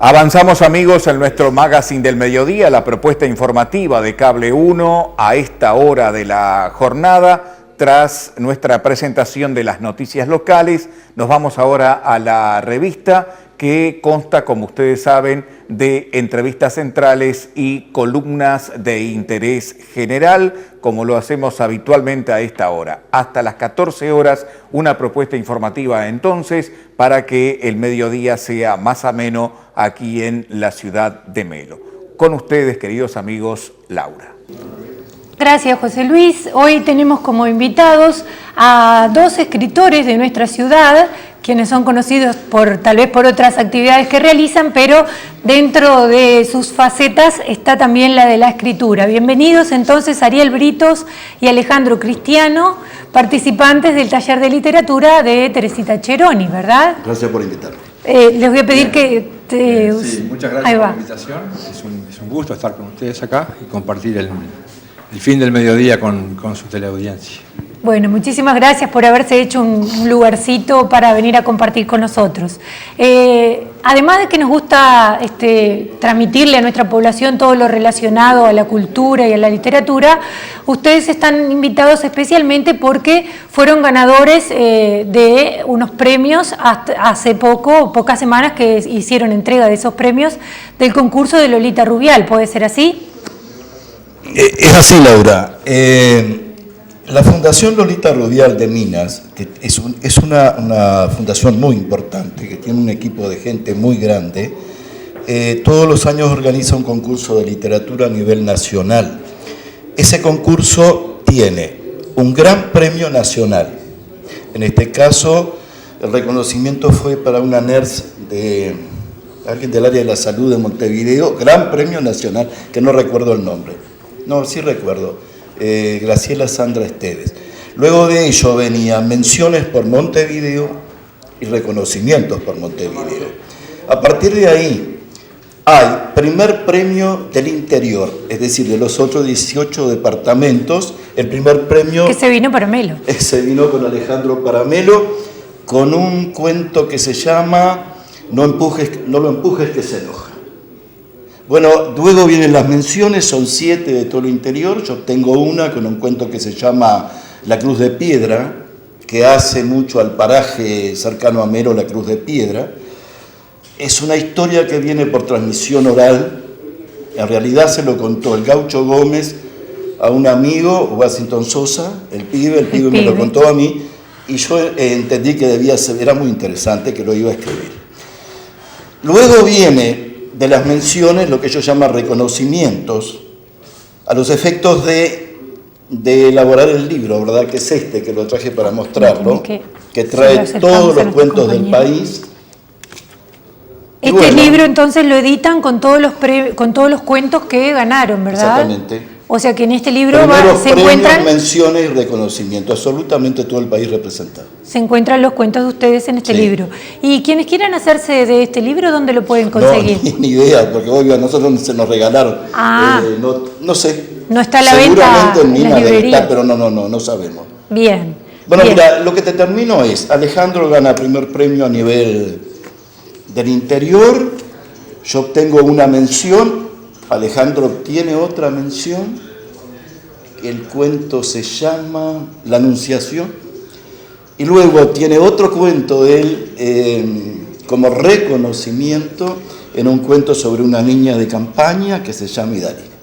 Avanzamos, amigos, en nuestro magazine del mediodía, la propuesta informativa de Cable 1 a esta hora de la jornada. Tras nuestra presentación de las noticias locales, nos vamos ahora a la revista que consta, como ustedes saben, de entrevistas centrales y columnas de interés general, como lo hacemos habitualmente a esta hora. Hasta las 14 horas, una propuesta informativa entonces para que el mediodía sea más ameno aquí en la ciudad de Melo. Con ustedes, queridos amigos, Laura. Gracias, José Luis. Hoy tenemos como invitados a dos escritores de nuestra ciudad, quienes son conocidos tal vez por otras actividades que realizan, pero dentro de sus facetas está también la de la escritura. Bienvenidos entonces Ariel Britos y Alejandro Cristiano, participantes del taller de literatura de Teresita Cheroni, ¿verdad? Gracias por invitarme. Les voy a pedir que... Sí, muchas gracias por la invitación. Es un gusto estar con ustedes acá y compartir el fin del mediodía con su teleaudiencia. Bueno, muchísimas gracias por haberse hecho un lugarcito para venir a compartir con nosotros. Además de que nos gusta transmitirle a nuestra población todo lo relacionado a la cultura y a la literatura, ustedes están invitados especialmente porque fueron ganadores de unos premios hace pocas semanas que hicieron entrega de esos premios del concurso de Lolita Rubial. ¿Puede ser así? Es así, Laura. La Fundación Lolita Rubial de Minas, que es una fundación muy importante, que tiene un equipo de gente muy grande, todos los años organiza un concurso de literatura a nivel nacional. Ese concurso tiene un gran premio nacional. En este caso, el reconocimiento fue para una nurse de alguien del área de la salud de Montevideo, gran premio nacional, que no recuerdo el nombre. No, sí recuerdo. Graciela Sandra Esteves. Luego de ello venían menciones por Montevideo y reconocimientos por Montevideo. A partir de ahí hay primer premio del interior, es decir, de los otros 18 departamentos, el primer premio... Que se vino para Melo. Se vino con Alejandro Paramelo, con un cuento que se llama No lo empujes que se enoja. Bueno, luego vienen las menciones, son 7 de todo el interior. Yo tengo una con un cuento que se llama La Cruz de Piedra, que hace mucho al paraje cercano a Melo, La Cruz de Piedra. Es una historia que viene por transmisión oral. En realidad se lo contó el Gaucho Gómez a un amigo, Washington Sosa, el pibe me lo contó a mí, y yo entendí que era muy interesante, que lo iba a escribir. Luego viene de las menciones lo que ellos llaman reconocimientos a los efectos de elaborar el libro, ¿verdad? Que es que lo traje para mostrarlo, que trae todos los cuentos del país. Libro entonces lo editan con todos los cuentos que ganaron, ¿verdad? Exactamente. O sea que en este libro se encuentran menciones y reconocimientos, absolutamente todo el país representado. Se encuentran los cuentos de ustedes en este libro. Y quienes quieran hacerse de este libro, ¿dónde lo pueden conseguir? No, ni idea, porque hoy a nosotros se nos regalaron. No sé. No está a la venta en Minas debe estar, pero no sabemos. Bien. Bueno, bien. Mira, lo que te termino es, Alejandro gana primer premio a nivel del interior, yo obtengo una mención, Alejandro obtiene otra mención, el cuento se llama La Anunciación, y luego tiene otro cuento de él como reconocimiento en un cuento sobre una niña de campaña que se llama Idalina.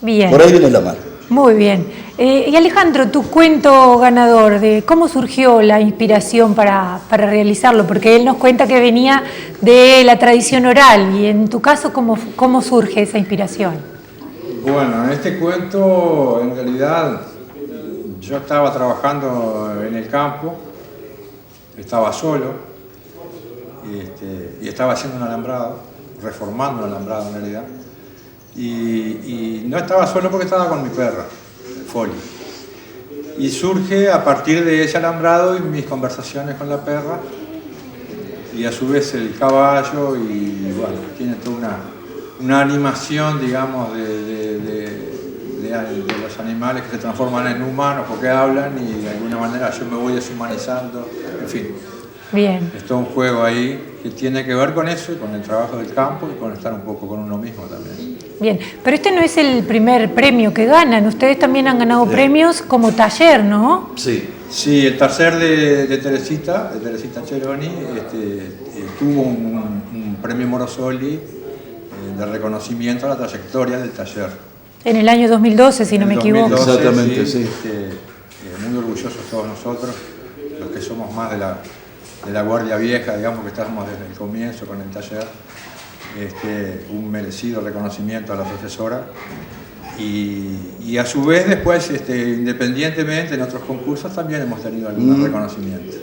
Bien. Por ahí viene la mano. Muy bien. Y Alejandro, tu cuento ganador, ¿cómo surgió la inspiración para realizarlo? Porque él nos cuenta que venía de la tradición oral, y en tu caso, ¿cómo surge esa inspiración? Bueno, en este cuento, en realidad, yo estaba trabajando en el campo, estaba solo, y estaba haciendo un alambrado, reformando un alambrado en realidad. Y no estaba solo porque estaba con mi perra, Folly. Y surge a partir de ese alambrado y mis conversaciones con la perra, y a su vez el caballo, y bueno, tiene toda una animación, digamos, de los animales que se transforman en humanos porque hablan, y de alguna manera yo me voy deshumanizando, en fin. Bien. Es todo un juego ahí que tiene que ver con eso, con el trabajo del campo y con estar un poco con uno mismo también. Bien, pero este no es el primer premio que ganan, ustedes también han ganado premios como taller, ¿no? Sí. Sí, el taller de Teresita Cheroni, tuvo un premio Morosoli de reconocimiento a la trayectoria del taller. En el año 2012, si no me equivoco. 2012, Exactamente, sí. Muy orgullosos todos nosotros, los que somos más de la guardia vieja, digamos que estamos desde el comienzo con el taller. Un merecido reconocimiento a la profesora y a su vez después, independientemente en otros concursos también hemos tenido algún reconocimiento.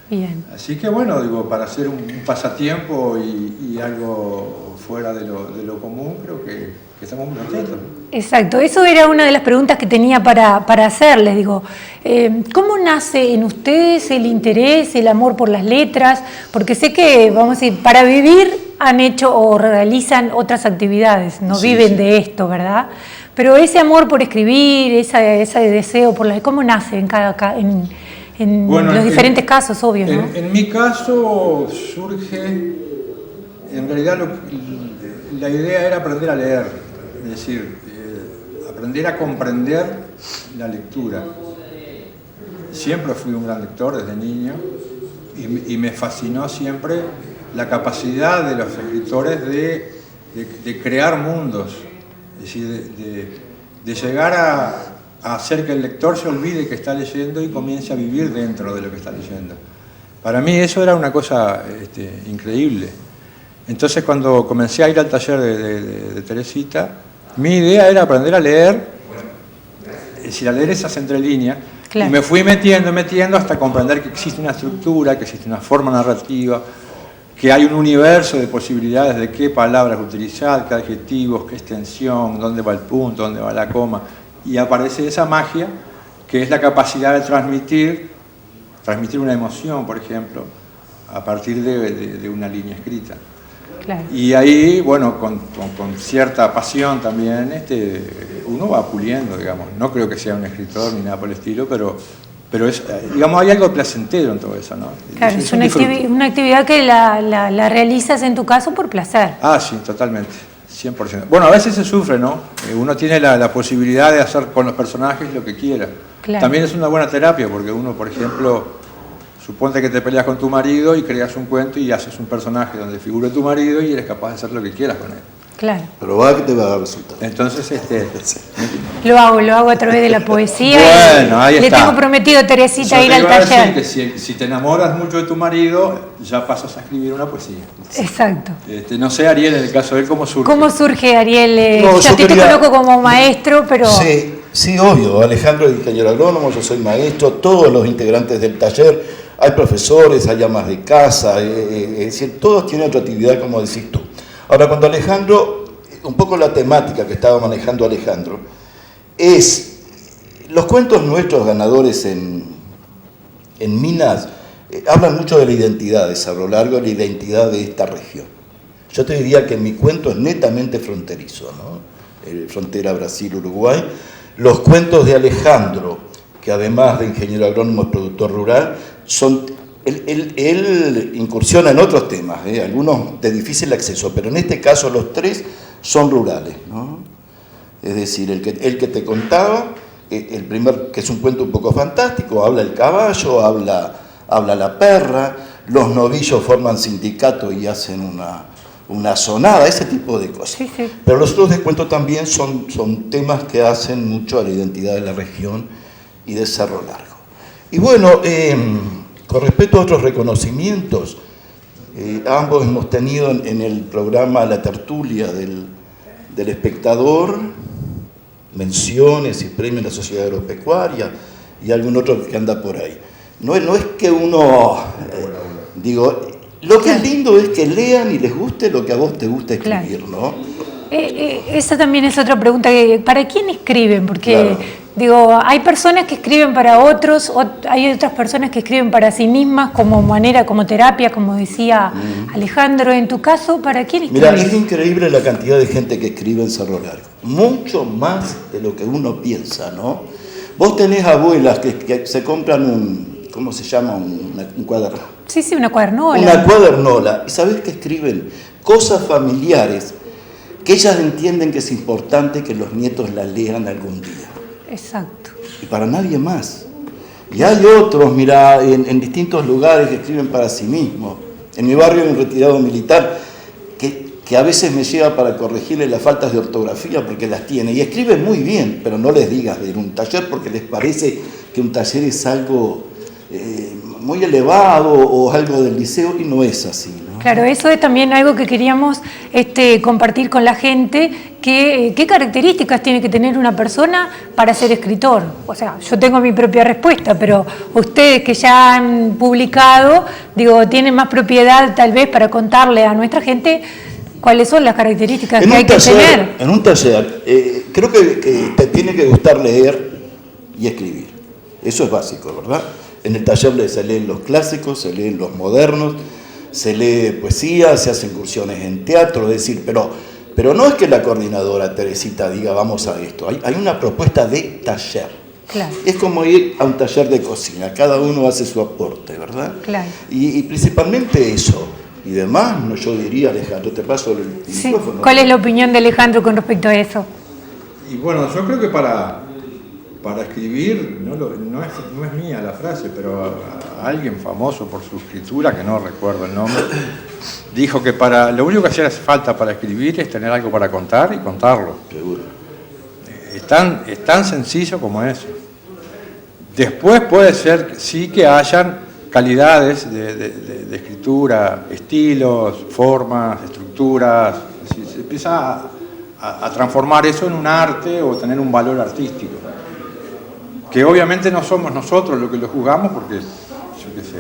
Bien. Así que bueno, digo, para hacer un pasatiempo y algo fuera de lo común, creo que estamos muy contentos. Exacto, eso era una de las preguntas que tenía para hacerles. Digo, ¿cómo nace en ustedes el interés, el amor por las letras? Porque sé que, vamos a decir, para vivir han hecho o realizan otras actividades, no viven de esto, ¿verdad? Pero ese amor por escribir, ese deseo por las... ¿Cómo nace en Bueno, los diferentes casos, obvio, ¿no? En mi caso surge, en realidad la idea era aprender a leer, es decir, aprender a comprender la lectura. Siempre fui un gran lector desde niño y me fascinó siempre la capacidad de los escritores de crear mundos, es decir, de llegar a hacer que el lector se olvide que está leyendo y comience a vivir dentro de lo que está leyendo. Para mí eso era una cosa increíble. Entonces cuando comencé a ir al taller de Teresita, mi idea era aprender a leer, es decir, a leer esas entrelíneas, claro. Y me fui metiendo hasta comprender que existe una estructura, que existe una forma narrativa, que hay un universo de posibilidades de qué palabras utilizar, qué adjetivos, qué extensión, dónde va el punto, dónde va la coma. Y aparece esa magia, que es la capacidad de transmitir una emoción, por ejemplo, a partir de una línea escrita. Claro. Y ahí, bueno, con cierta pasión también, uno va puliendo, digamos. No creo que sea un escritor ni nada por el estilo, pero es, digamos, hay algo placentero en todo eso, ¿no? Claro, es una actividad que la realizas en tu caso por placer. Ah, sí, totalmente, 100%. Bueno, a veces se sufre, ¿no? Uno tiene la posibilidad de hacer con los personajes lo que quiera. Claro. También es una buena terapia, porque uno, por ejemplo, suponte que te peleas con tu marido y creas un cuento y haces un personaje donde figure tu marido y eres capaz de hacer lo que quieras con él. Claro. Pero va que te va a dar resultado. Entonces, lo hago a través de la poesía. Bueno, ahí está. Le tengo prometido a Teresita ir al taller. Que si te enamoras mucho de tu marido, ya pasas a escribir una poesía. Exacto. No sé, Ariel, en el caso de él, ¿cómo surge? ¿Cómo surge, Ariel? Yo te conozco como maestro, pero... Sí, obvio. Alejandro es ingeniero agrónomo, yo soy maestro, todos los integrantes del taller, hay profesores, hay amas de casa, es decir, todos tienen otra actividad, como decís tú. Ahora, cuando Alejandro, un poco la temática que estaba manejando Alejandro, es los cuentos nuestros ganadores en Minas, hablan mucho de la identidad de Cerro Largo, la identidad de esta región. Yo te diría que mi cuento es netamente fronterizo, ¿no? Frontera Brasil-Uruguay. Los cuentos de Alejandro, que además de ingeniero agrónomo es productor rural, son... Él incursiona en otros temas, algunos de difícil acceso, pero en este caso los tres son rurales, ¿no? Es decir, el que te contaba, el primer, que es un cuento un poco fantástico, habla el caballo, habla la perra, los novillos forman sindicato y hacen una sonada, ese tipo de cosas. Sí, sí. Pero los otros de cuento también son temas que hacen mucho a la identidad de la región y de Cerro Largo. Y bueno, con respecto a otros reconocimientos, ambos hemos tenido en el programa La Tertulia del Espectador menciones y premios de la Sociedad Agropecuaria y algún otro que anda por ahí. No es que uno, lo que es lindo es que lean y les guste lo que a vos te gusta escribir, claro. ¿No? Esa también es otra pregunta, ¿para quién escriben? Porque, claro. Hay personas que escriben para otros, hay otras personas que escriben para sí mismas como manera, como terapia, como decía Alejandro. En tu caso, ¿para quién escriben? Mira, es increíble la cantidad de gente que escribe en Cerro Largo, mucho más de lo que uno piensa, ¿no? Vos tenés abuelas que se compran ¿cómo se llama? Un cuaderno. Sí, una cuadernola. Una cuadernola. ¿Y sabés qué escriben? Cosas familiares que ellas entienden que es importante que los nietos las lean algún día. Exacto. Y para nadie más. Y hay otros, mirá, en distintos lugares que escriben para sí mismos. En mi barrio hay un retirado militar que a veces me lleva para corregirle las faltas de ortografía porque las tiene. Y escriben muy bien, pero no les digas de ir a un taller porque les parece que un taller es algo muy elevado o algo del liceo, y no es así, ¿no? Claro, eso es también algo que queríamos compartir con la gente, qué características tiene que tener una persona para ser escritor. O sea, yo tengo mi propia respuesta, pero ustedes que ya han publicado, tienen más propiedad tal vez para contarle a nuestra gente cuáles son las características que hay que tener. En un taller, creo que te tiene que gustar leer y escribir. Eso es básico, ¿verdad? En el taller se leen los clásicos, se leen los modernos, se lee poesía, se hacen incursiones en teatro, es decir, pero no es que la coordinadora Teresita diga vamos a esto, hay una propuesta de taller. Claro. Es como ir a un taller de cocina, cada uno hace su aporte, ¿verdad? Claro. Y principalmente eso. Y demás, yo diría, Alejandro, te paso el micrófono. ¿Cuál es la opinión de Alejandro con respecto a eso? Y bueno, yo creo que para escribir, no es mía la frase, pero alguien famoso por su escritura, que no recuerdo el nombre, dijo que lo único que hacía falta para escribir es tener algo para contar y contarlo. Seguro. Es tan sencillo como eso. Después puede ser, sí, que hayan calidades de escritura, estilos, formas, estructuras. Se empieza a transformar eso en un arte o tener un valor artístico. Que obviamente no somos nosotros los que lo juzgamos, porque, yo qué sé,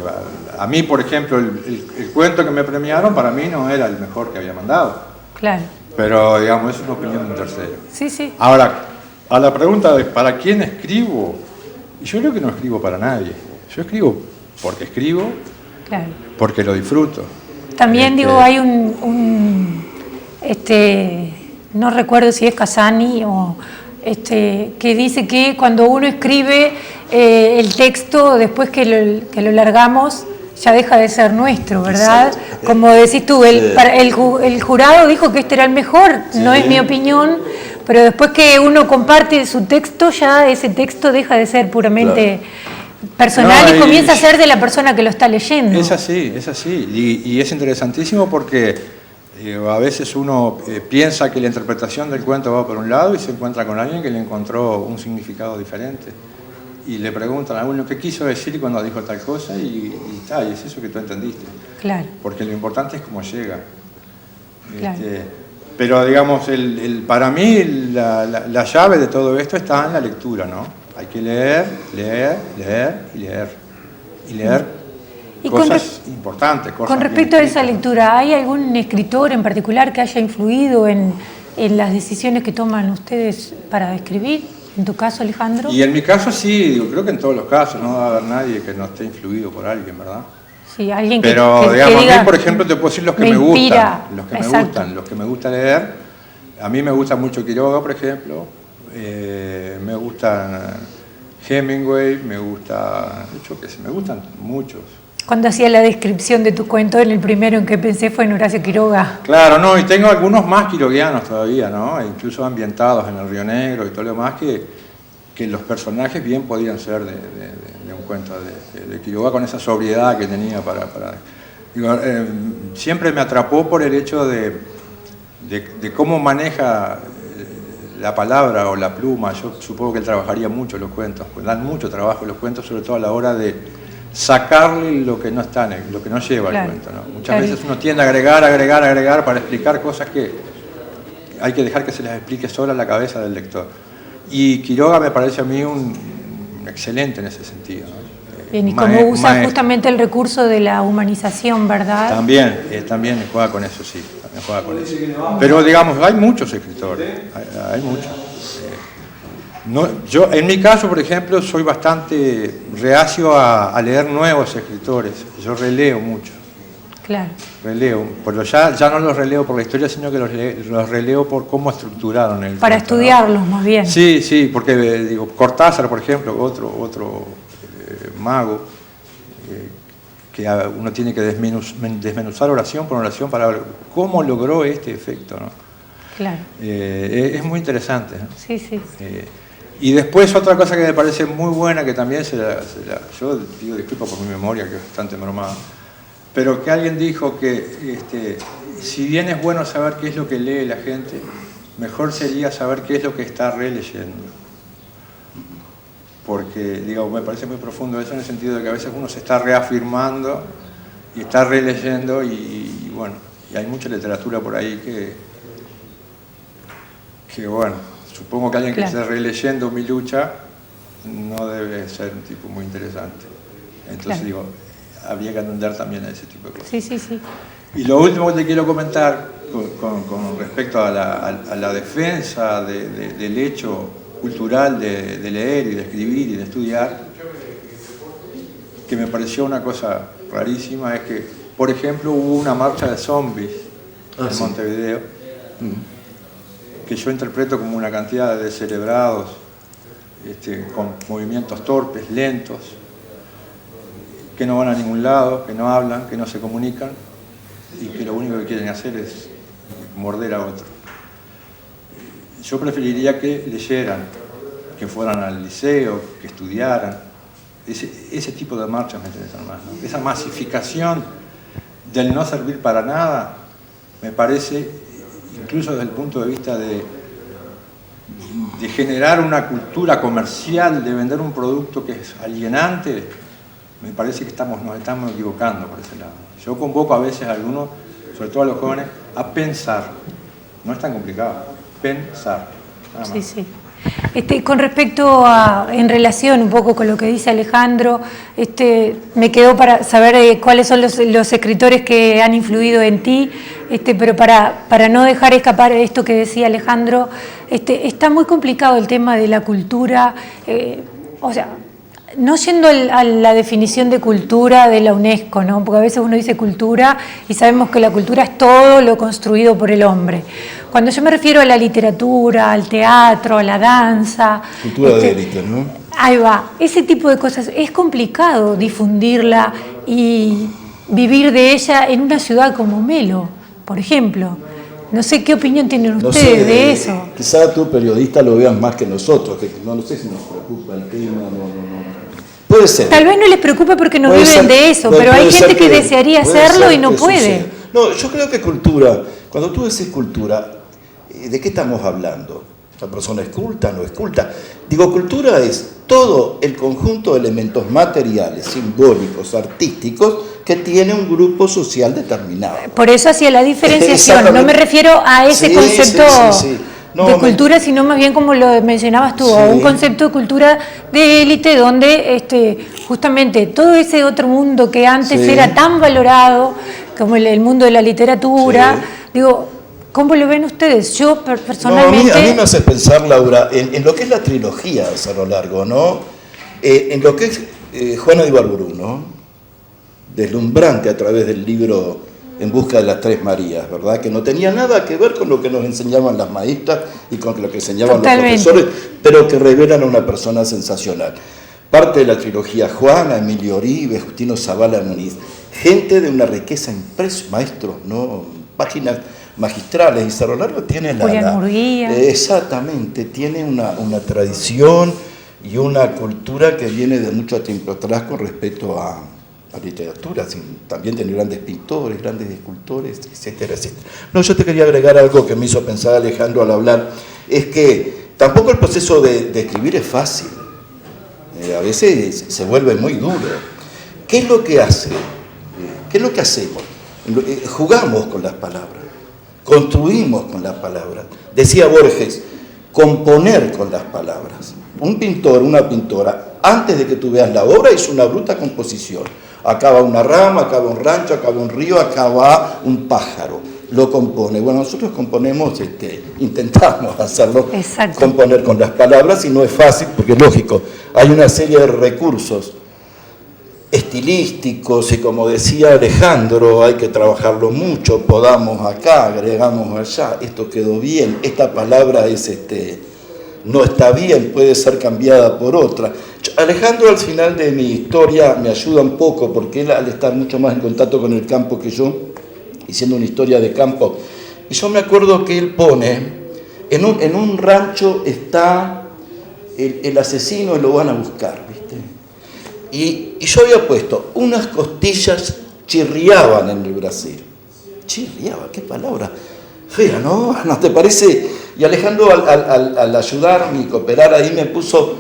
a mí, por ejemplo, el cuento que me premiaron para mí no era el mejor que había mandado. Claro. Pero, digamos, es una opinión de un tercero. Sí. Ahora, a la pregunta de ¿para quién escribo? Yo creo que no escribo para nadie. Yo escribo porque escribo, Claro. porque lo disfruto. También hay no recuerdo si es Casani o que dice que cuando uno escribe el texto, después que lo largamos, ya deja de ser nuestro, ¿verdad? Exacto. Como decís tú, el jurado dijo que este era el mejor, no es mi opinión, pero después que uno comparte su texto, ya ese texto deja de ser puramente personal y comienza a ser de la persona que lo está leyendo. Es así. Y es interesantísimo porque a veces uno piensa que la interpretación del cuento va por un lado y se encuentra con alguien que le encontró un significado diferente. Y le preguntan a uno qué quiso decir cuando dijo tal cosa y es eso que tú entendiste. Claro. Porque lo importante es cómo llega. Claro. Pero digamos, para mí la llave de todo esto está en la lectura, ¿no? Hay que leer Y cosas importantes. Cosas con respecto a esa lectura, ¿hay algún escritor en particular que haya influido en las decisiones que toman ustedes para escribir? ¿En tu caso, Alejandro? Y en mi caso sí, creo que en todos los casos no va a haber nadie que no esté influido por alguien, ¿verdad? Sí, alguien Pero que digamos, diga, a mí, por ejemplo, te puedo decir los que me inspira. gustan, los que me gusta leer. A mí me gusta mucho Quiroga, por ejemplo. Me gustan Hemingway, me gustan muchos. Cuando hacía la descripción de tu cuento, el primero en que pensé fue en Horacio Quiroga. Claro, no, y tengo algunos más quiroguianos todavía, ¿no? Incluso ambientados en el Río Negro y todo lo demás, que los personajes bien podían ser de un cuento de Quiroga, con esa sobriedad que tenía siempre me atrapó por el hecho de cómo maneja la palabra o la pluma. Yo supongo que él trabajaría mucho los cuentos, pues dan mucho trabajo los cuentos, sobre todo a la hora de sacarle lo que no está, lo que no lleva el cuento, ¿no? Muchas veces uno tiende a agregar para explicar cosas que hay que dejar que se les explique sola a la cabeza del lector. Y Quiroga me parece a mí un excelente en ese sentido, ¿no? Bien, y cómo usa justamente el recurso de la humanización, ¿verdad? También juega con eso, sí. Juega con eso. Pero digamos, hay muchos escritores, hay muchos. Yo, en mi caso, por ejemplo, soy bastante reacio a leer nuevos escritores. Yo releo mucho. Claro. Releo, pero ya no los releo por la historia, sino que los releo por cómo estructuraron el para cuento, estudiarlos, ¿no? más bien. Sí, porque digo, Cortázar, por ejemplo, otro mago, uno tiene que desmenuzar oración por oración para ver cómo logró este efecto, ¿no? Claro. Es muy interesante, ¿no? Sí, sí. Y después otra cosa que me parece muy buena, que también yo pido disculpas por mi memoria, que es bastante bromada, pero que alguien dijo que si bien es bueno saber qué es lo que lee la gente, mejor sería saber qué es lo que está releyendo. Porque, me parece muy profundo eso, en el sentido de que a veces uno se está reafirmando y está releyendo y hay mucha literatura por ahí que supongo que alguien que esté releyendo Mi lucha no debe ser un tipo muy interesante. Entonces habría que atender también a ese tipo de cosas. Sí, sí, sí. Y lo último que te quiero comentar con respecto a la defensa del hecho cultural de leer y de escribir y de estudiar, que me pareció una cosa rarísima, es que, por ejemplo, hubo una marcha de zombies en Montevideo, que yo interpreto como una cantidad de descerebrados, con movimientos torpes, lentos, que no van a ningún lado, que no hablan, que no se comunican y que lo único que quieren hacer es morder a otro. Yo preferiría que leyeran, que fueran al liceo, que estudiaran. Ese tipo de marchas me interesan más, ¿no? Esa masificación del no servir para nada me parece, incluso desde el punto de vista de generar una cultura comercial, de vender un producto que es alienante, me parece que nos estamos equivocando por ese lado. Yo convoco a veces a algunos, sobre todo a los jóvenes, a pensar. No es tan complicado. Pensar. Nada más. Sí, sí. Con respecto en relación un poco con lo que dice Alejandro, me quedó para saber cuáles son los escritores que han influido en ti, pero para no dejar escapar esto que decía Alejandro, está muy complicado el tema de la cultura, no yendo a la definición de cultura de la UNESCO, ¿no? Porque a veces uno dice cultura y sabemos que la cultura es todo lo construido por el hombre. Cuando yo me refiero a la literatura, al teatro, a la danza... Cultura de élite, ¿no? Ahí va. Ese tipo de cosas es complicado difundirla y vivir de ella en una ciudad como Melo, por ejemplo. No sé qué opinión tienen ustedes de eso. Quizá tú, periodista, lo veas más que nosotros, que no sé si nos preocupa el tema, no. Puede ser. Tal vez no les preocupe porque no viven de eso, pero hay gente que desearía hacerlo y no puede. No, yo creo que cultura, cuando tú decís cultura, ¿de qué estamos hablando? ¿La persona es culta, no es culta? Digo, cultura es todo el conjunto de elementos materiales, simbólicos, artísticos, que tiene un grupo social determinado. Por eso hacía la diferenciación, no me refiero a ese concepto de cultura, sino más bien como lo mencionabas tú, a un concepto de cultura de élite donde justamente todo ese otro mundo que antes era tan valorado como el mundo de la literatura, digo, ¿cómo lo ven ustedes? Yo personalmente... a mí me hace pensar, Laura, en lo que es la trilogía de Cerro Largo, ¿no? En lo que es Juana de Ibarburu, ¿no? Deslumbrante a través del libro En busca de las Tres Marías, ¿verdad? Que no tenía nada que ver con lo que nos enseñaban las maestras y con lo que enseñaban los profesores, pero que revelan a una persona sensacional. Parte de la trilogía Juana, Emilio Oribe, Justino Zavala Muniz, gente de una riqueza impresionante, maestros, ¿no? Páginas magistrales, y Cerro Largo tiene exactamente, tiene una tradición y una cultura que viene de mucho tiempo atrás con respecto a literatura, también tiene grandes pintores, grandes escultores, etcétera, etcétera. No, yo te quería agregar algo que me hizo pensar Alejandro al hablar, es que tampoco el proceso de escribir es fácil, a veces se vuelve muy duro. ¿Qué es lo que hace? ¿Qué es lo que hacemos? Jugamos con las palabras, construimos con las palabras. Decía Borges, componer con las palabras. Un pintor, una pintora, antes de que tú veas la obra, hizo una bruta composición. Acá va una rama, acá va un rancho, acá va un río, acá va un pájaro. Lo compone. Bueno, nosotros componemos, intentamos hacerlo, componer con las palabras, y no es fácil, porque lógico, hay una serie de recursos estilísticos, y como decía Alejandro, hay que trabajarlo mucho, podamos acá, agregamos allá, esto quedó bien, esta palabra es no está bien, puede ser cambiada por otra. Alejandro al final de mi historia me ayuda un poco, porque él al estar mucho más en contacto con el campo que yo, y siendo una historia de campo, y yo me acuerdo que él pone, en un rancho está el asesino y lo van a buscar, ¿viste? Y yo había puesto, unas costillas chirriaban en el brasero. Chirriaba, qué palabra fea, ¿no? ¿No te parece? Y Alejandro al ayudarme y cooperar ahí me puso,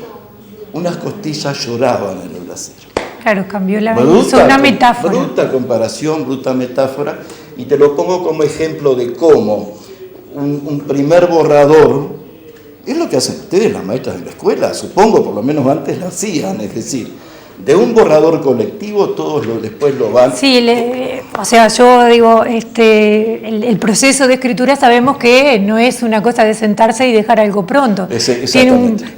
unas costillas lloraban en el brasero. Claro, cambió la hizo una metáfora. Bruta comparación, bruta metáfora, y te lo pongo como ejemplo de cómo un primer borrador, es lo que hacen ustedes, las maestras en la escuela, supongo, por lo menos antes lo hacían, es decir, de un borrador colectivo todos después lo van... Sí, o sea, yo digo, el proceso de escritura sabemos que no es una cosa de sentarse y dejar algo pronto.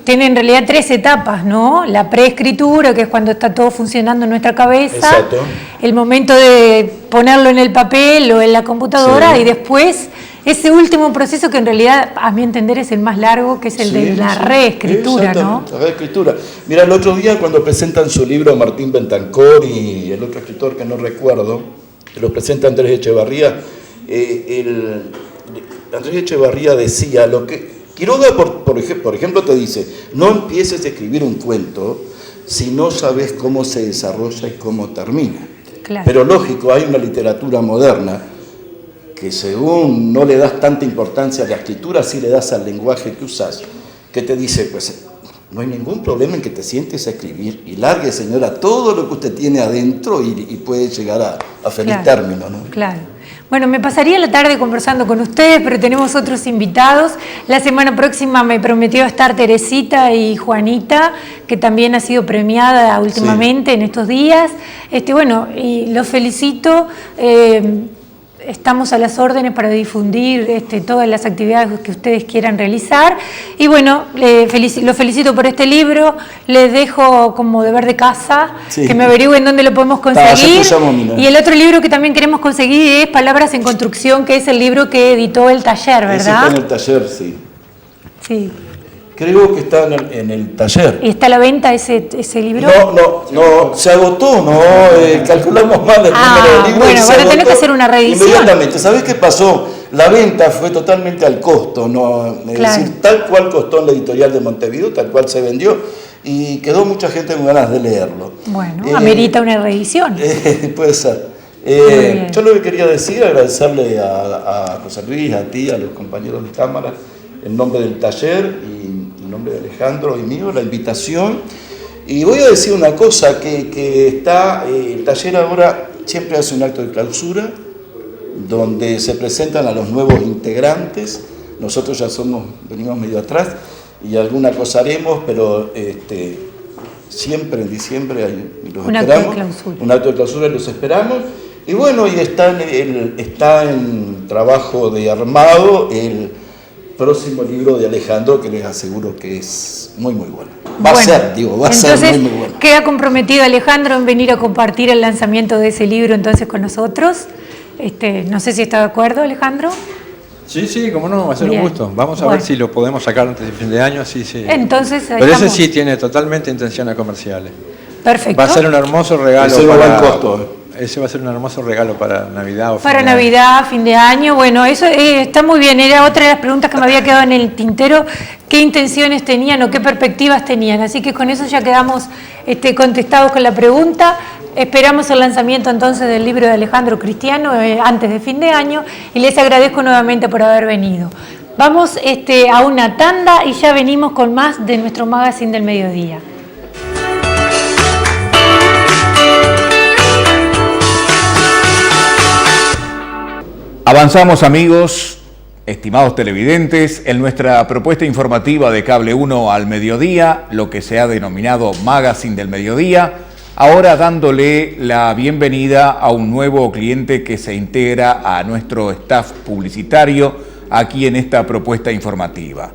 Tiene en realidad 3 etapas, ¿no? La preescritura, que es cuando está todo funcionando en nuestra cabeza. Exacto. El momento de ponerlo en el papel o en la computadora, sí. Y después ese último proceso que en realidad, a mi entender, es el más largo, que es el de la reescritura, ¿no? La reescritura. Mira, el otro día cuando presentan su libro Martín Bentancor y el otro escritor que no recuerdo, que lo presenta Andrés Echevarría, Andrés Echevarría decía, lo que Quiroga, por ejemplo, te dice, no empieces a escribir un cuento si no sabes cómo se desarrolla y cómo termina. Claro. Pero lógico, hay una literatura moderna que según no le das tanta importancia a la escritura, sí le das al lenguaje que usas, que te dice, pues no hay ningún problema en que te sientes a escribir y largue, señora, todo lo que usted tiene adentro y puede llegar a feliz término, ¿no? Claro. Bueno, me pasaría la tarde conversando con ustedes, pero tenemos otros invitados. La semana próxima me prometió estar Teresita y Juanita, que también ha sido premiada últimamente en estos días. Bueno, y los felicito. Estamos a las órdenes para difundir todas las actividades que ustedes quieran realizar. Y bueno, los felicito por este libro. Les dejo como deber de casa que me averigüen dónde lo podemos conseguir. Y el otro libro que también queremos conseguir es Palabras en Construcción, que es el libro que editó El Taller, ¿verdad? Ese está en El Taller, sí. Sí. Creo que está en el taller. ¿Y está a la venta ese libro? No, se agotó, calculamos mal el número de libros. Bueno, van a tener que hacer una reedición. Inmediatamente. ¿Sabés qué pasó? La venta fue totalmente al costo, es decir, tal cual costó en la editorial de Montevideo, tal cual se vendió, y quedó mucha gente con ganas de leerlo. Bueno, amerita una reedición. Puede ser. Yo lo que quería decir, agradecerle a José Luis, a ti, a los compañeros de cámara, en nombre del taller y en nombre de Alejandro y mío, la invitación. Y voy a decir una cosa, que está, el taller ahora siempre hace un acto de clausura, donde se presentan a los nuevos integrantes. Nosotros ya venimos medio atrás y alguna cosa haremos, pero siempre en diciembre los esperamos. Un acto de clausura y los esperamos. Y bueno, y está en trabajo de armado el próximo libro de Alejandro, que les aseguro que es muy, muy bueno. Va a ser muy, muy bueno. Queda comprometido Alejandro en venir a compartir el lanzamiento de ese libro entonces con nosotros. No sé si está de acuerdo, Alejandro. Sí, como no, va a ser un gusto. Vamos a ver si lo podemos sacar antes del fin de año. Sí. Entonces, pero ese sí tiene totalmente intenciones comerciales. Perfecto. Va a ser un hermoso regalo. Ese va a costo. Ese va a ser un hermoso regalo para Navidad o fin para Navidad, fin de año. Bueno, eso está muy bien. Era otra de las preguntas que me había quedado en el tintero. ¿Qué intenciones tenían o qué perspectivas tenían? Así que con eso ya quedamos contestados con la pregunta. Esperamos el lanzamiento entonces del libro de Alejandro Cristiano antes de fin de año y les agradezco nuevamente por haber venido. Vamos a una tanda y ya venimos con más de nuestro Magazine del Mediodía. Avanzamos, amigos, estimados televidentes, en nuestra propuesta informativa de Cable 1 al mediodía, lo que se ha denominado Magazine del Mediodía, ahora dándole la bienvenida a un nuevo cliente que se integra a nuestro staff publicitario aquí en esta propuesta informativa.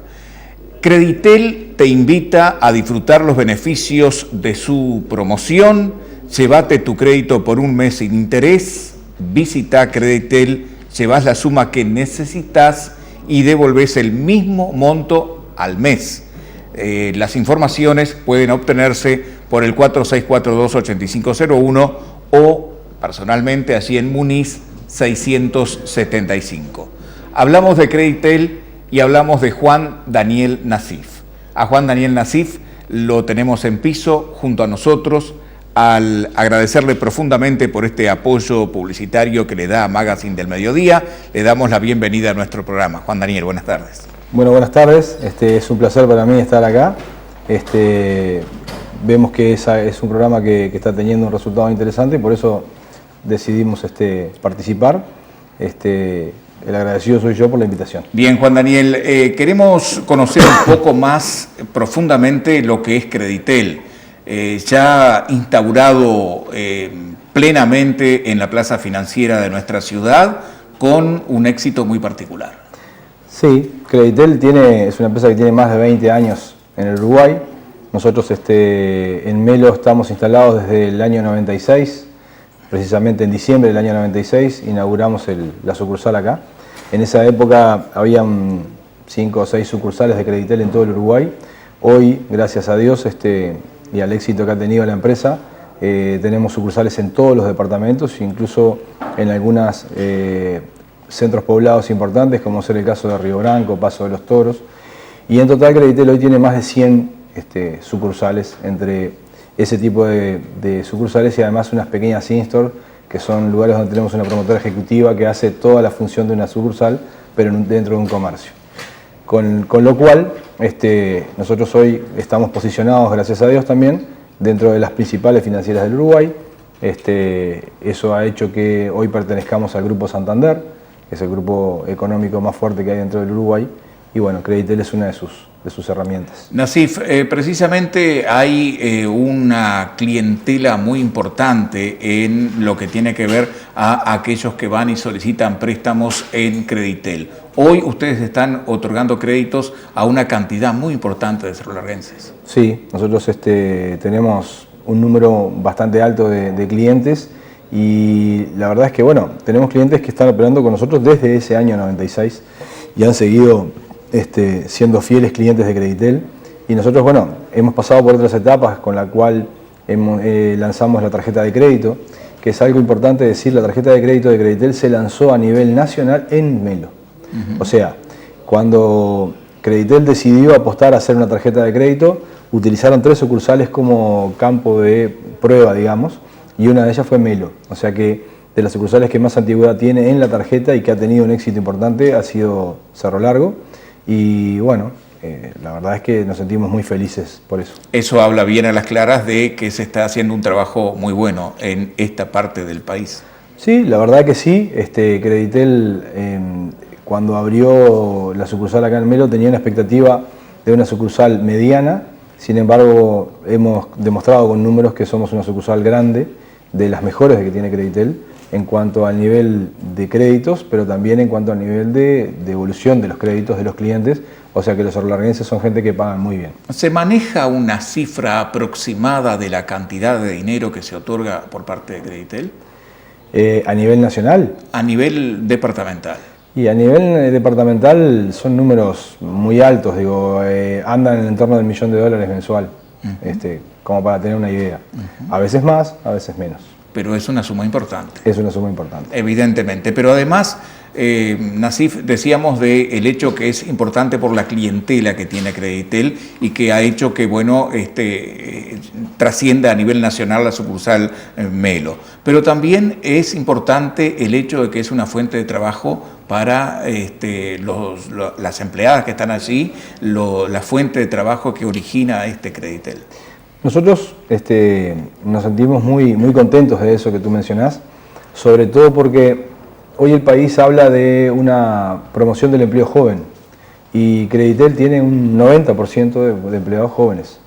Creditel te invita a disfrutar los beneficios de su promoción. Llévate tu crédito por un mes sin interés. Visita Creditel, llevas la suma que necesitas y devolves el mismo monto al mes. las informaciones pueden obtenerse por el 4642-8501 o personalmente allí en Muniz 675. Hablamos de Creditel y hablamos de Juan Daniel Nasif. A Juan Daniel Nasif lo tenemos en piso junto a nosotros. Al agradecerle profundamente por este apoyo publicitario que le da a Magazine del Mediodía, le damos la bienvenida a nuestro programa. Juan Daniel, buenas tardes. Bueno, buenas tardes. Es un placer para mí estar acá. Vemos que es un programa que está teniendo un resultado interesante y por eso decidimos participar. El agradecido soy yo por la invitación. Bien, Juan Daniel, queremos conocer un poco más profundamente lo que es Creditel. Ya instaurado plenamente en la plaza financiera de nuestra ciudad con un éxito muy particular. Sí, Creditel es una empresa que tiene más de 20 años en el Uruguay. Nosotros en Melo estamos instalados desde el año 96, precisamente en diciembre del año 96 inauguramos la sucursal acá. En esa época habían 5 o 6 sucursales de Creditel en todo el Uruguay. Hoy, gracias a Dios, y al éxito que ha tenido la empresa, tenemos sucursales en todos los departamentos, incluso en algunos centros poblados importantes, como ser el caso de Río Branco, Paso de los Toros. Y en total Creditel hoy tiene más de 100 sucursales, entre ese tipo de sucursales y además unas pequeñas in-store, que son lugares donde tenemos una promotora ejecutiva que hace toda la función de una sucursal, pero dentro de un comercio. Con lo cual, nosotros hoy estamos posicionados, gracias a Dios también, dentro de las principales financieras del Uruguay. Eso ha hecho que hoy pertenezcamos al Grupo Santander, que es el grupo económico más fuerte que hay dentro del Uruguay. Y bueno, Creditel es una de sus herramientas. Nasif, precisamente hay una clientela muy importante en lo que tiene que ver a aquellos que van y solicitan préstamos en Creditel. Hoy ustedes están otorgando créditos a una cantidad muy importante de cerrolarguenses. Sí, nosotros tenemos un número bastante alto de clientes y la verdad es que bueno, tenemos clientes que están operando con nosotros desde ese año 96 y han seguido siendo fieles clientes de Creditel. Y nosotros, bueno, hemos pasado por otras etapas con la cual lanzamos la tarjeta de crédito, que es algo importante decir, la tarjeta de crédito de Creditel se lanzó a nivel nacional en Melo. O sea, cuando Creditel decidió apostar a hacer una tarjeta de crédito, utilizaron 3 sucursales como campo de prueba, digamos, y una de ellas fue Melo. O sea que de las sucursales que más antigüedad tiene en la tarjeta y que ha tenido un éxito importante ha sido Cerro Largo. Y bueno, la verdad es que nos sentimos muy felices por eso. Eso habla bien a las claras de que se está haciendo un trabajo muy bueno en esta parte del país. Sí, la verdad que sí. Creditel, cuando abrió la sucursal acá en Melo, tenía una expectativa de una sucursal mediana. Sin embargo, hemos demostrado con números que somos una sucursal grande, de las mejores que tiene Creditel, en cuanto al nivel de créditos, pero también en cuanto al nivel de evolución de los créditos de los clientes, o sea que los cerrolarguenses son gente que pagan muy bien. ¿Se maneja una cifra aproximada de la cantidad de dinero que se otorga por parte de Creditel? ¿A nivel nacional? A nivel departamental. Y a nivel departamental son números muy altos, digo, andan en el entorno del $1.000.000 mensual, como para tener una idea. A veces más, a veces menos. Pero es una suma importante. Es una suma importante. Evidentemente. Pero además, Nasif, decíamos del hecho que es importante por la clientela que tiene Creditel y que ha hecho que, bueno, trascienda a nivel nacional la sucursal Melo. Pero también es importante el hecho de que es una fuente de trabajo para las empleadas que están allí, la fuente de trabajo que origina Creditel. Nosotros nos sentimos muy contentos de eso que tú mencionás, sobre todo porque hoy el país habla de una promoción del empleo joven y Creditel tiene un 90% de empleados jóvenes.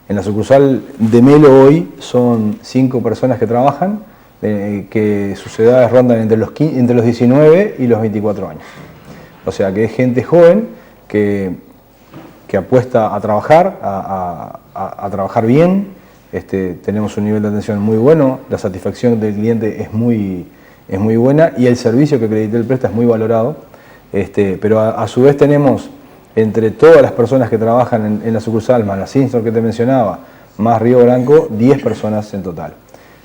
En la sucursal de Melo hoy son 5 personas que trabajan, que sus edades rondan entre los 19 y los 24 años. O sea que es gente joven que apuesta a trabajar, a trabajar bien. Tenemos un nivel de atención muy bueno, la satisfacción del cliente es muy buena y el servicio que Creditel presta es muy valorado. Pero a su vez tenemos entre todas las personas que trabajan en la sucursal, más la Instor que te mencionaba, más Río Branco, 10 personas en total.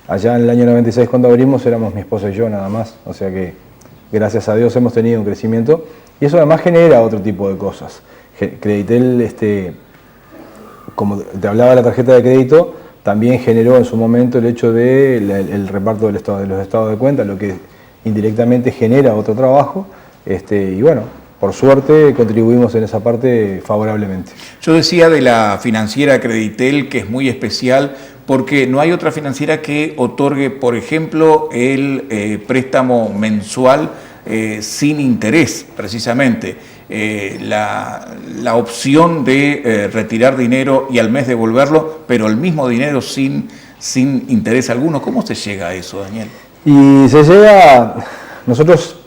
Allá en el año 96 cuando abrimos éramos mi esposa y yo nada más, o sea que gracias a Dios hemos tenido un crecimiento y eso además genera otro tipo de cosas. Creditel, como te hablaba de la tarjeta de crédito, también generó en su momento el hecho del reparto de los estados de cuenta, lo que indirectamente genera otro trabajo, y bueno, por suerte contribuimos en esa parte favorablemente. Yo decía de la financiera Creditel que es muy especial porque no hay otra financiera que otorgue, por ejemplo, el préstamo mensual sin interés, precisamente. La opción de retirar dinero y al mes devolverlo, pero el mismo dinero sin interés alguno. ¿Cómo se llega a eso, Daniel? Y se llega, nosotros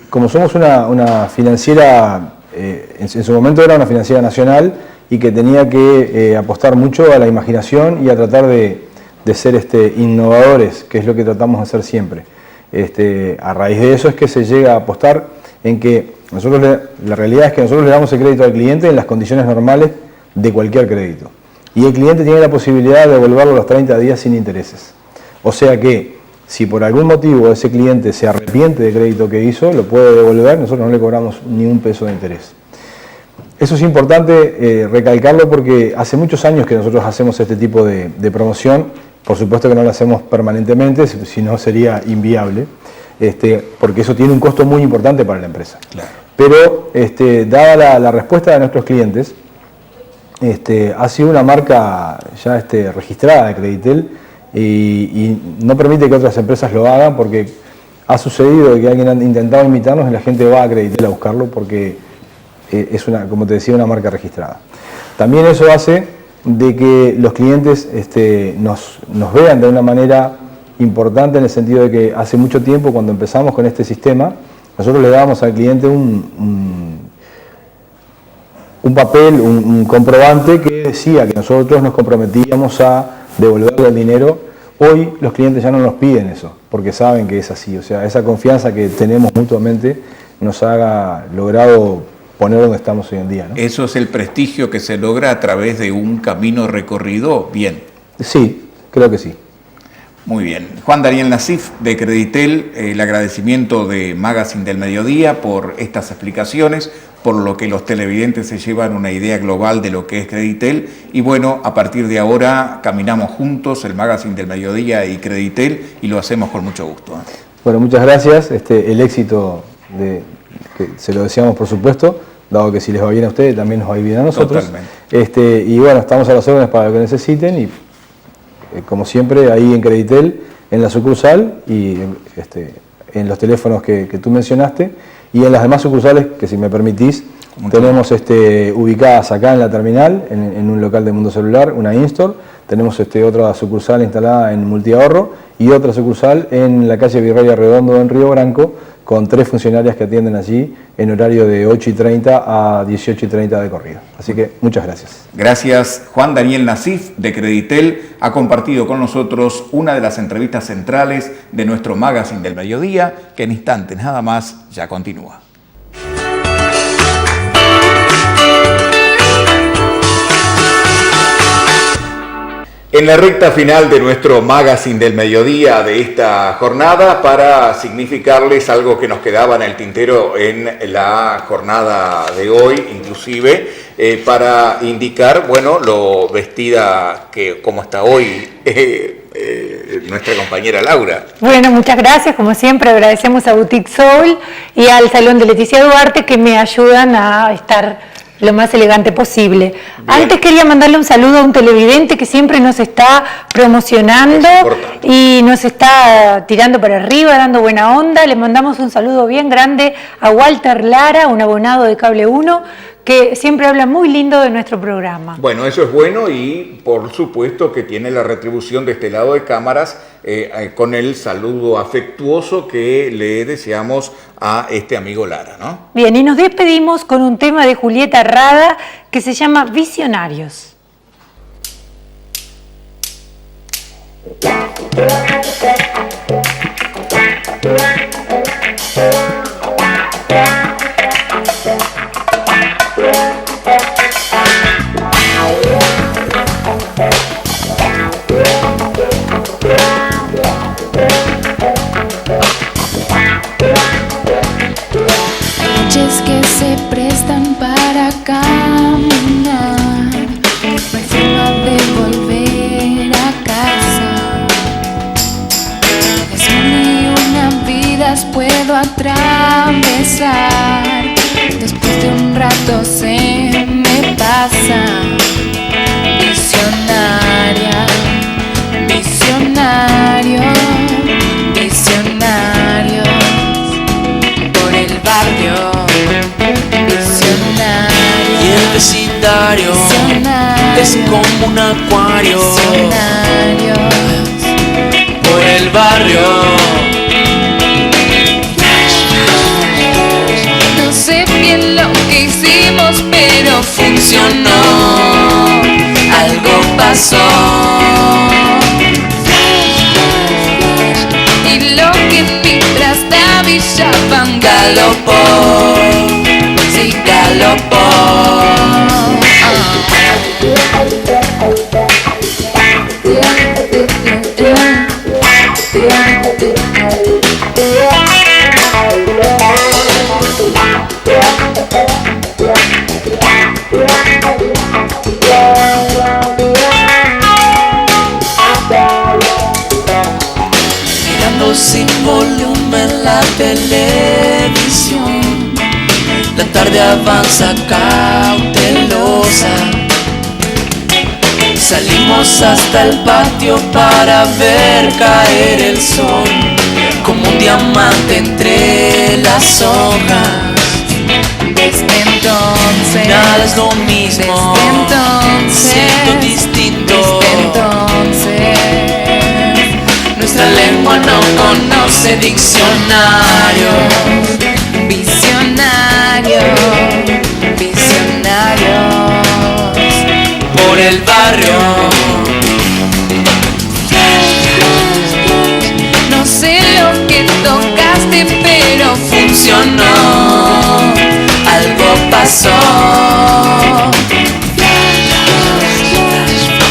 como somos una financiera, en su momento era una financiera nacional y que tenía que apostar mucho a la imaginación y a tratar de ser innovadores, que es lo que tratamos de hacer siempre. A raíz de eso es que se llega a apostar en que la realidad es que nosotros le damos el crédito al cliente en las condiciones normales de cualquier crédito. Y el cliente tiene la posibilidad de devolverlo a los 30 días sin intereses. O sea que si por algún motivo ese cliente se arrepiente del crédito que hizo, lo puede devolver, nosotros no le cobramos ni un peso de interés. Eso es importante recalcarlo porque hace muchos años que nosotros hacemos este tipo de promoción. Por supuesto que no lo hacemos permanentemente, si no sería inviable, porque eso tiene un costo muy importante para la empresa. Claro. Pero dada la respuesta de nuestros clientes, ha sido una marca ya registrada de Creditel y no permite que otras empresas lo hagan porque ha sucedido que alguien ha intentado imitarnos y la gente va a Creditel a buscarlo porque es como te decía, una marca registrada. También eso hace de que los clientes nos vean de una manera importante en el sentido de que hace mucho tiempo cuando empezamos con este sistema, nosotros le dábamos al cliente un papel, un comprobante que decía que nosotros nos comprometíamos a devolverle el dinero. Hoy los clientes ya no nos piden eso, porque saben que es así. O sea, esa confianza que tenemos mutuamente nos ha logrado poner donde estamos hoy en día, ¿no? Eso es el prestigio que se logra a través de un camino recorrido bien. Sí, creo que sí. Muy bien. Juan Daniel Nasif, de Creditel, el agradecimiento de Magazine del Mediodía por estas explicaciones, por lo que los televidentes se llevan una idea global de lo que es Creditel. Y bueno, a partir de ahora caminamos juntos, el Magazine del Mediodía y Creditel, y lo hacemos con mucho gusto. Bueno, muchas gracias. El éxito que se lo deseamos, por supuesto, dado que si les va bien a ustedes, también nos va a ir bien a nosotros. Totalmente. Y bueno, estamos a las órdenes para lo que necesiten y como siempre, ahí en Creditel, en la sucursal y en los teléfonos que tú mencionaste y en las demás sucursales que, si me permitís, tenemos ubicadas acá en la terminal, en un local de Mundo Celular, una Instor, tenemos otra sucursal instalada en Multiahorro y otra sucursal en la calle Virrey Arredondo en Río Branco, con 3 funcionarias que atienden allí en horario de 8:30 a 18:30 de corrido. Así que muchas gracias. Gracias. Juan Daniel Nasif, de Creditel, ha compartido con nosotros una de las entrevistas centrales de nuestro Magazine del Mediodía, que en instantes nada más ya continúa. En la recta final de nuestro Magazine del Mediodía de esta jornada, para significarles algo que nos quedaba en el tintero en la jornada de hoy, inclusive, para indicar, bueno, lo vestida que como está hoy nuestra compañera Laura. Bueno, muchas gracias, como siempre agradecemos a Boutique Soul y al Salón de Leticia Duarte que me ayudan a estar lo más elegante posible. Bien. Antes quería mandarle un saludo a un televidente que siempre nos está promocionando y nos está tirando para arriba, dando buena onda. Le mandamos un saludo bien grande a Walter Lara, un abonado de Cable 1, que siempre habla muy lindo de nuestro programa. Bueno, eso es bueno y por supuesto que tiene la retribución de este lado de cámaras con el saludo afectuoso que le deseamos a este amigo Lara, ¿no? Bien, y nos despedimos con un tema de Julieta Rada que se llama Visionarios. Yeah. caminar, no hay forma de volver a casa. Es una y una vidas puedo atravesar, después de un rato se me pasa. Visionaria, visionario, visionarios por el barrio. Visionario, y el vecindario es como un acuario. Visionarios Por el barrio. no sé bien lo que hicimos, pero funcionó. Algo pasó. Y lo que en mi trastabillaban galopó. Sí, galopó. Mirando sin volumen la televisión, la tarde avanza cautelosa. Salimos hasta el patio para ver caer el sol, como un diamante entre las hojas. Desde entonces, Nada es lo mismo, desde entonces, siento distinto. desde entonces, Nuestra lengua no conoce diccionario. visionario, visionarios Por el barrio. no sé lo que tocaste, pero Funcionó, algo pasó.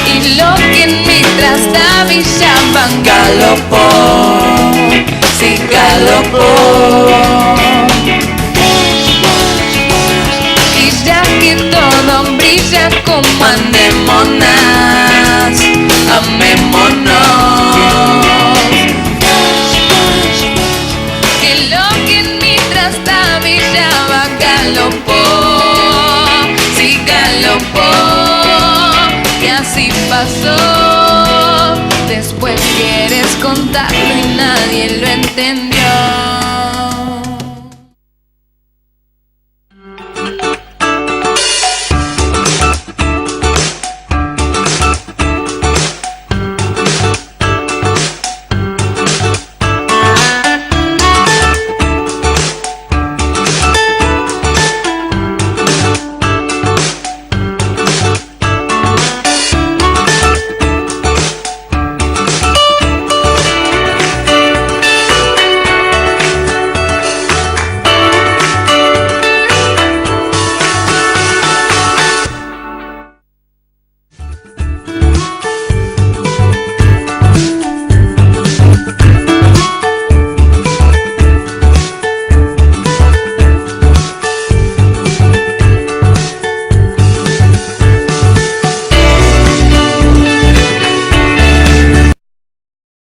y lo que en mi trastabillaban Galopó, sí galopó. y ya que todo brilla como Anémonas, amémonos. que lo que en mi trastabillaba galopó, sí galopó, y así pasó. Después quieres contarlo y nadie lo entendió.